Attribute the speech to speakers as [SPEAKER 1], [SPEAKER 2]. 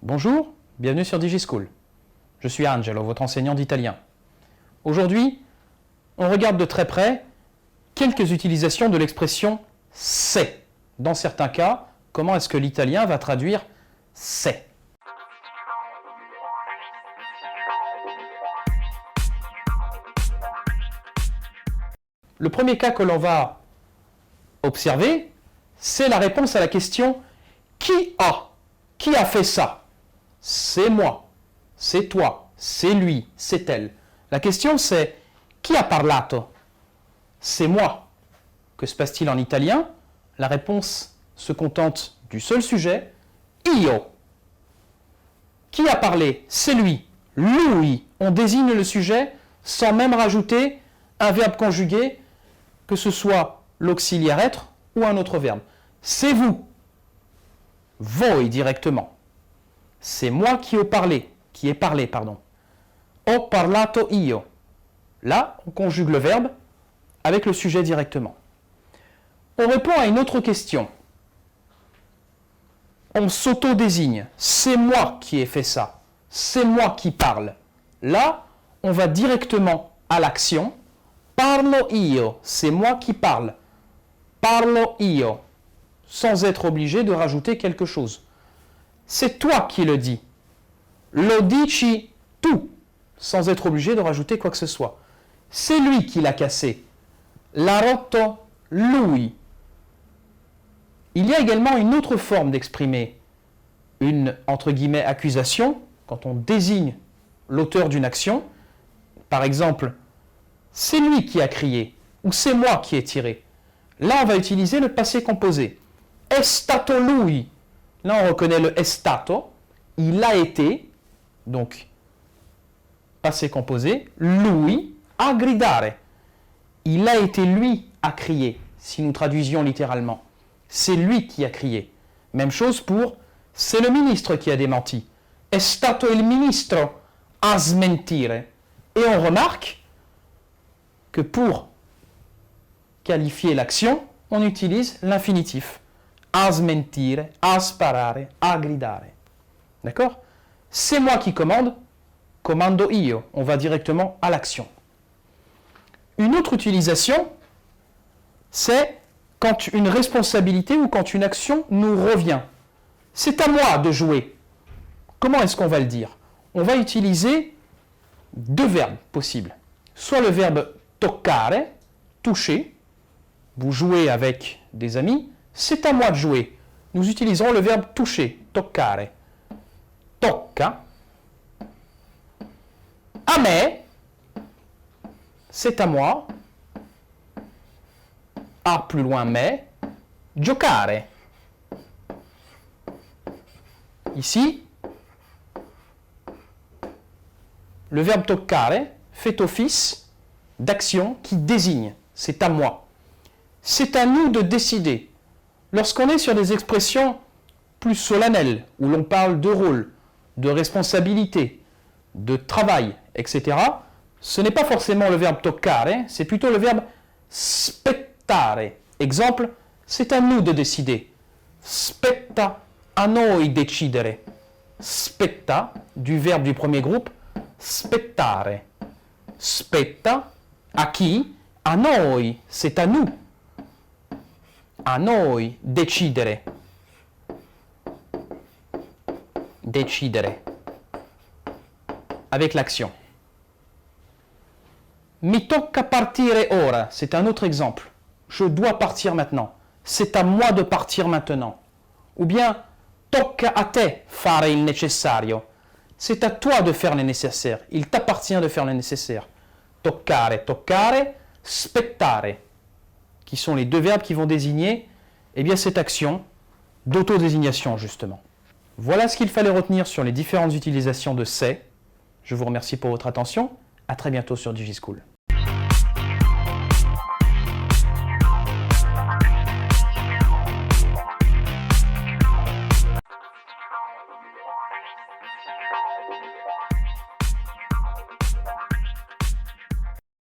[SPEAKER 1] Bonjour, bienvenue sur DigiSchool. Je suis Angelo, votre enseignant d'italien. Aujourd'hui, on regarde de très près quelques utilisations de l'expression « c'est ». Dans certains cas, comment est-ce que l'italien va traduire « c'est ». Le premier cas que l'on va observer, c'est la réponse à la question « Qui a ?» Qui a fait ça? C'est moi, c'est toi, c'est lui, c'est elle. La question c'est « Qui a parlato ?» C'est moi. Que se passe-t-il en italien? La réponse se contente du seul sujet « Io ». Qui a parlé? C'est lui, lui. On désigne le sujet sans même rajouter un verbe conjugué, que ce soit l'auxiliaire être ou un autre verbe. C'est vous. Voi directement. C'est moi qui ai parlé, pardon. Ho parlato io. Là, on conjugue le verbe avec le sujet directement. On répond à une autre question. On s'auto-désigne. C'est moi qui ai fait ça. C'est moi qui parle. Là, on va directement à l'action. Parlo io. C'est moi qui parle. Parlo io. Sans être obligé de rajouter quelque chose. C'est toi qui le dis. Lo dici tu, sans être obligé de rajouter quoi que ce soit. C'est lui qui l'a cassé. L'ha rotto lui. Il y a également une autre forme d'exprimer une, entre guillemets, accusation, quand on désigne l'auteur d'une action. Par exemple, c'est lui qui a crié, ou c'est moi qui ai tiré. Là, on va utiliser le passé composé. È stato lui. Là, on reconnaît le è stato. Il a été, donc, passé composé, lui a gridare. Il a été lui à crier, si nous traduisions littéralement. C'est lui qui a crié. Même chose pour c'est le ministre qui a démenti. È stato il ministro a smentire. Et on remarque que pour qualifier l'action, on utilise l'infinitif. A smentire, a sparare, a gridare. D'accord? C'est moi qui commande, comando io. On va directement à l'action. Une autre utilisation, c'est quand une responsabilité ou quand une action nous revient. C'est à moi de jouer. Comment est-ce qu'on va le dire? On va utiliser deux verbes possibles. Soit le verbe toccare, toucher. Vous jouez avec des amis. C'est à moi de jouer. Nous utiliserons le verbe toucher, toccare. Tocca. A me, c'est à moi. A plus loin me, giocare. Ici, le verbe toccare fait office d'action qui désigne. C'est à moi. C'est à nous de décider. Lorsqu'on est sur des expressions plus solennelles, où l'on parle de rôle, de responsabilité, de travail, etc., ce n'est pas forcément le verbe toccare, c'est plutôt le verbe spettare. Exemple, c'est à nous de décider. Spetta a noi decidere. Spetta, du verbe du premier groupe, spettare. Spetta, à qui? A noi, c'est à nous. A noi decidere. Decidere. Avec l'action. Mi tocca partire ora. C'est un autre exemple. Je dois partir maintenant. C'est à moi de partir maintenant. Ou bien, tocca a te fare il necessario. C'est à toi de faire le nécessaire. Il t'appartient de faire le nécessaire. Toccare, toccare, spettare. Qui sont les deux verbes qui vont désigner cette action d'autodésignation, justement. Voilà ce qu'il fallait retenir sur les différentes utilisations de « c'est ». Je vous remercie pour votre attention. À très bientôt sur DigiSchool.